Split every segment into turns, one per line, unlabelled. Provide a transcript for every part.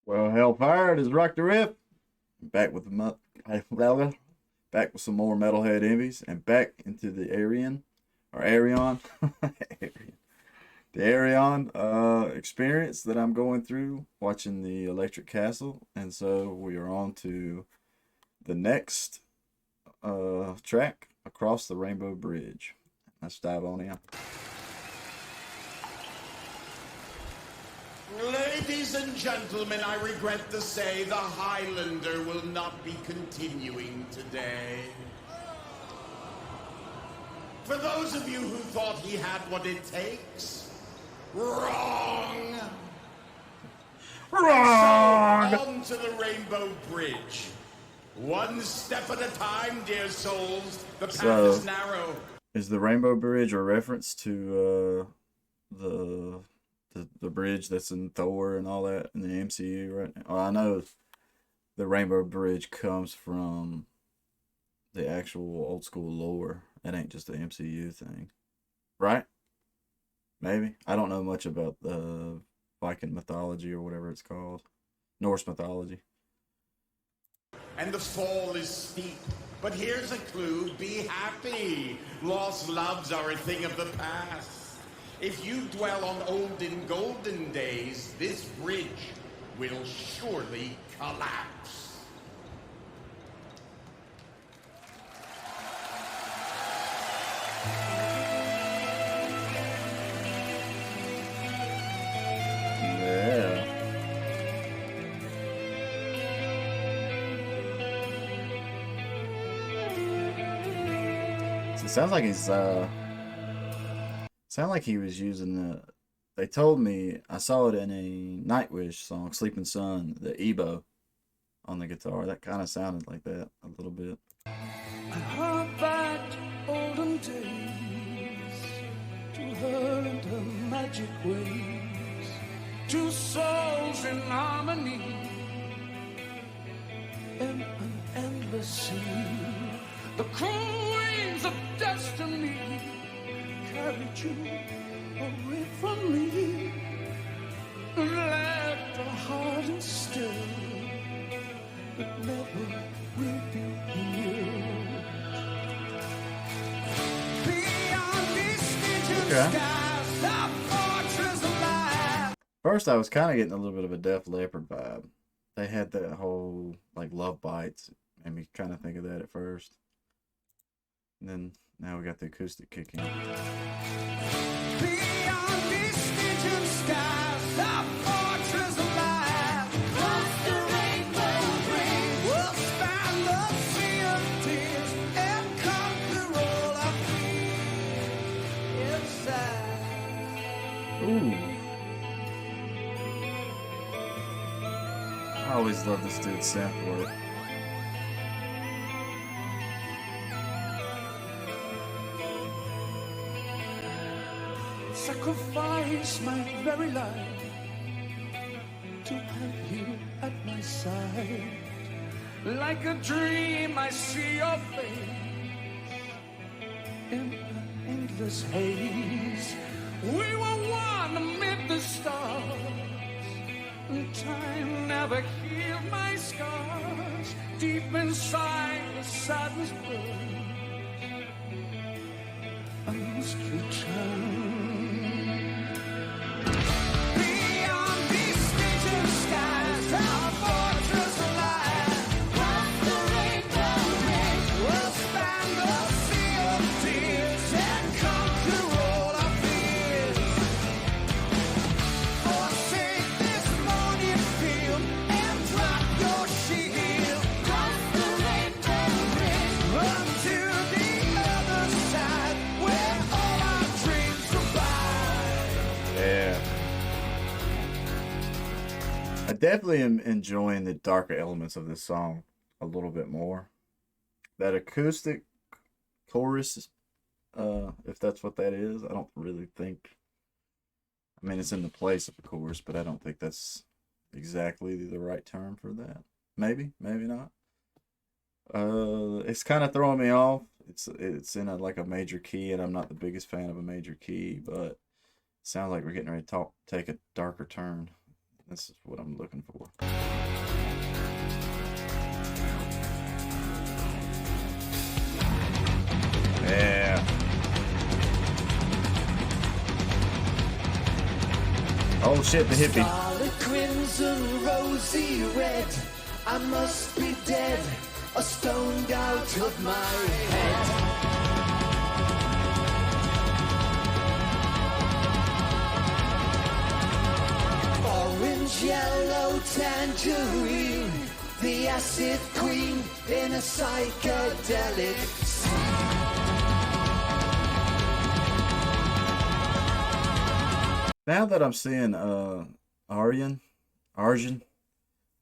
Well, Hellfire, it is Rock the Riff. Back with back with some more Metalhead Envies, and back into the Ayreon or Ayreon, Ayreon. The Ayreon experience that I'm going through, watching the Electric Castle, and so we are on to the next track, Across the Rainbow Bridge. Let's dive on in.
Ladies and gentlemen, I regret to say the Highlander will not be continuing today. For those of you who thought he had what it takes, wrong!
Wrong!
So, on to the Rainbow Bridge. One step at a time, dear souls. The path is narrow.
Is the Rainbow Bridge a reference to the bridge that's in Thor and all that in the MCU right now? Well, I know the Rainbow Bridge comes from the actual old school lore. It ain't just an MCU thing, right? Maybe. I don't know much about the Viking mythology or whatever it's called, Norse mythology.
And the fall is steep. But here's a clue: be happy. Lost loves are a thing of the past. If you dwell on olden golden days, this bridge will surely collapse.
Yeah. So it sounds like he was using the. They told me I saw it in a Nightwish song, "Sleeping Sun," the Ebo on the guitar. That kind of sounded like that a little bit.
I heard that olden days, to her and her magic ways, two souls in harmony in an endless sea. The cruel waves of destiny carried you away from me and left a heart and still that never will be healed. Beyond these distant skies, our fortress alive.
First, I was kind of getting a little bit of a Def Leppard vibe. They had that whole like love bites, made me kind of think of that at first. And then now we got the acoustic kick in.
Beyond these distant skies, our fortress alive. Cross the rainbow bridge, we'll span the sea of tears and conquer all our fears inside.
Ooh. I always love this dude's sample work.
Sacrifice my very life to have you at my side. Like a dream, I see your face in an endless haze. We were one amid the stars, and time never healed my scars. Deep inside, the sadness burns. I must return. Beyond these distant skies, our fortress alive. Cross the rainbow bridge, we'll span the sea of tears and conquer all our fears. Forsake this morning field and drop your shield. Cross the rainbow bridge, run to the other side where all our dreams survive.
Yeah. I definitely am enjoying the darker elements of this song a little bit more. That acoustic chorus, if that's what that is, I don't really think. I mean, it's in the place of a chorus, but I don't think that's exactly the right term for that. Maybe, maybe not. It's kind of throwing me off. It's in like a major key, and I'm not the biggest fan of a major key, but it sounds like we're getting ready to take a darker turn This is what I'm looking for. Yeah. Oh shit, the hippie.
Scarlet crimson, rosy red. I must be dead or stoned out of my head. Orange, yellow, tangerine, the acid queen in a psychedelic scene.
Now that I'm seeing Ayreon, I'm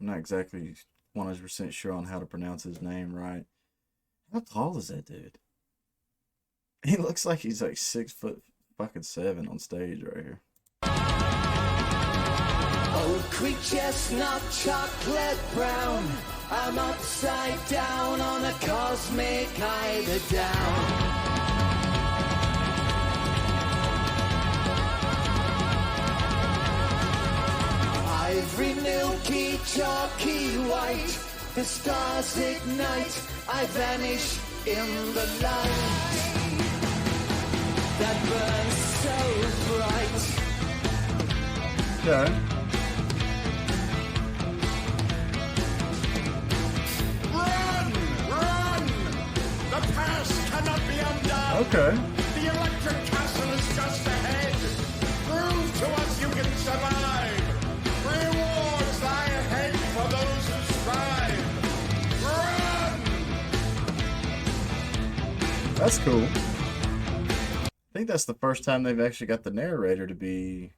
not exactly 100% sure on how to pronounce his name right. How tall is that dude? He looks like he's like 6'7" on stage right here.
Old creek chestnut, chocolate brown. I'm upside down on a cosmic eider down. Ivory, milky, chalky white. The stars ignite. I vanish in the light that burns so bright.
Okay.
Run! Run! The past cannot be undone!
Okay.
The electric castle is just ahead! Prove to us you can survive! Rewards lie ahead for those who strive! Run!
That's cool. I think that's the first time they've actually got the narrator to be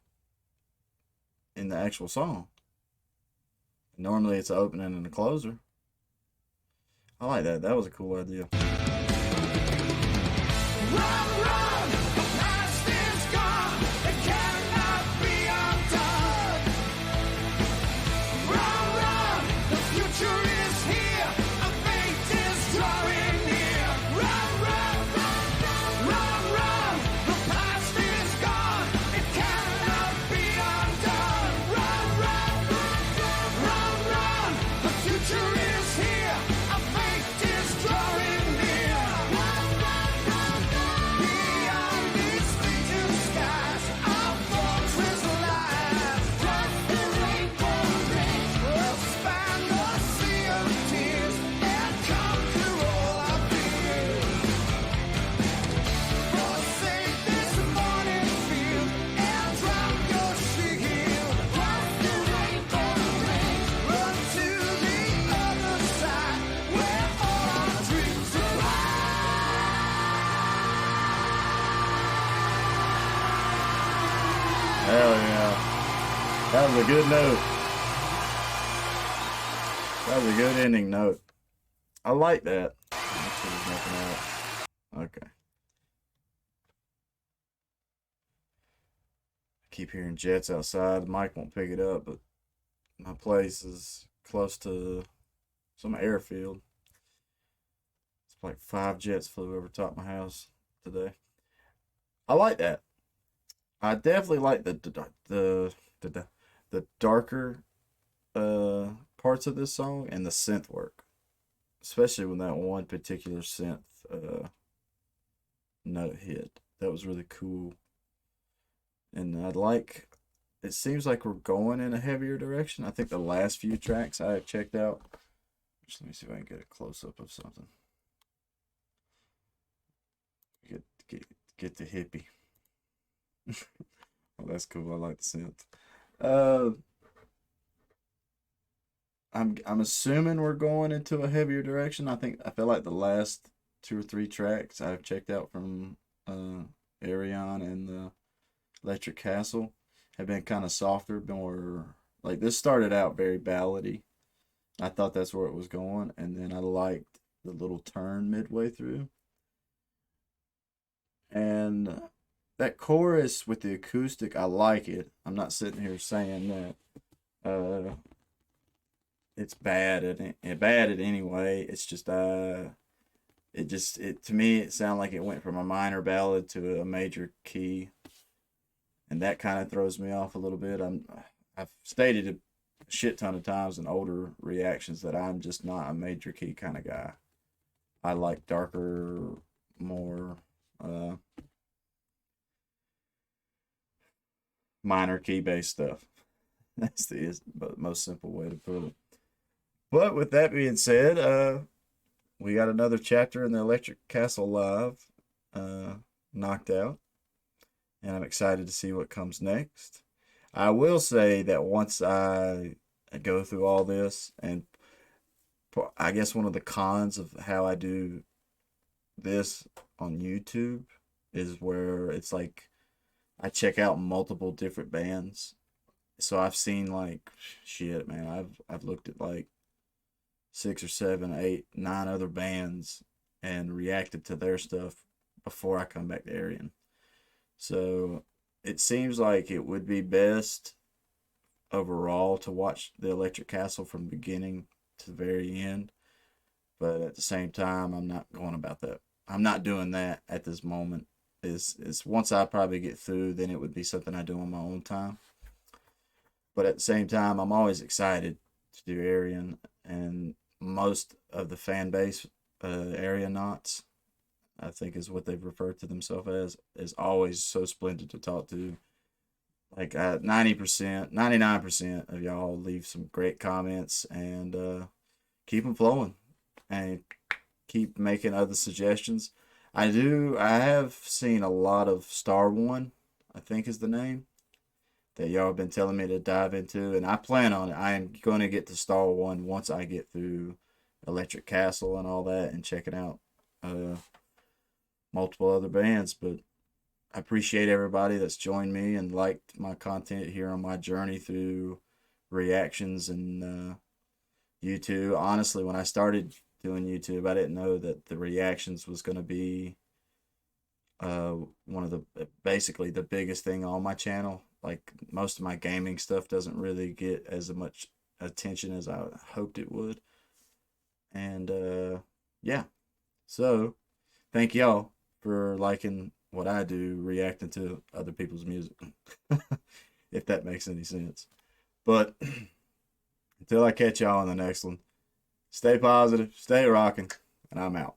in the actual song. Normally it's an opening and a closer. I like that. That was a cool idea.
Run, run! The past is gone. It cannot be undone. Run, run! The future is here. A fate is drawing near. Run, run! Run, run! The past is gone. It cannot be undone. Run, run! Run, run! The future is here. A fate is drawing near. Beyond these fleeting skies, our fortress lies. Cross the rainbow bridge, we'll span the sea of tears and conquer all our fears. Forsake this morning field and drop your shield. Cross the rainbow bridge, run to the other side where all our dreams arise.
Hell yeah. That was a good note. That was a good ending note. I like that. Make sure there's nothing else. Okay. I keep hearing jets outside. The mic won't pick it up, but my place is close to some airfield. It's like 5 jets flew over top my house today. I like that. I definitely like the darker parts of this song and the synth work, especially when that one particular synth note hit. That was really cool, and I like. It seems like we're going in a heavier direction. I think the last few tracks I checked out. Just let me see if I can get a close up of something. Get the hippie. Well, that's cool. I like the synth. I'm assuming we're going into a heavier direction. I feel like the last 2 or 3 tracks I've checked out from Ayreon and the Electric Castle have been kind of softer, more like this started out very ballady. I thought that's where it was going, and then I liked the little turn midway through. And that chorus with the acoustic, I like it. I'm not sitting here saying that it's bad at anyway. It's just to me it sounded like it went from a minor ballad to a major key, and that kind of throws me off a little bit. I've stated it a shit ton of times in older reactions that I'm just not a major key kind of guy. I like darker, more minor key based stuff. That's the most simple way to put it. But with that being said, we got another chapter in the Electric Castle Live knocked out, and I'm excited to see what comes next. I will say that once I go through all this, and I guess one of the cons of how I do this on YouTube is where it's like I check out multiple different bands. So I've seen like shit, man. I've looked at like 6 or 7, 8, 9 other bands and reacted to their stuff before I come back to Ayreon. So it seems like it would be best overall to watch the Electric Castle from beginning to the very end. But at the same time, I'm not going about that. I'm not doing that at this moment. Is once I probably get through, then it would be something I do on my own time. But at the same time, I'm always excited to do Ayreon, and most of the fan base, Areonauts, I think is what they've referred to themselves as, is always so splendid to talk to. Like 90%, 99% of y'all leave some great comments, and keep them flowing and keep making other suggestions. I have seen a lot of Star One, I think is the name, that y'all have been telling me to dive into, and I plan on it. I am going to get to Star One once I get through Electric Castle and all that and checking out multiple other bands. But I appreciate everybody that's joined me and liked my content here on my journey through reactions and YouTube. Honestly, when I started doing YouTube, I didn't know that the reactions was going to be one of the basically the biggest thing on my channel. Like most of my gaming stuff doesn't really get as much attention as I hoped it would. And yeah, so thank y'all for liking what I do, reacting to other people's music, if that makes any sense. But until I catch y'all on the next one, stay positive, stay rocking, and I'm out.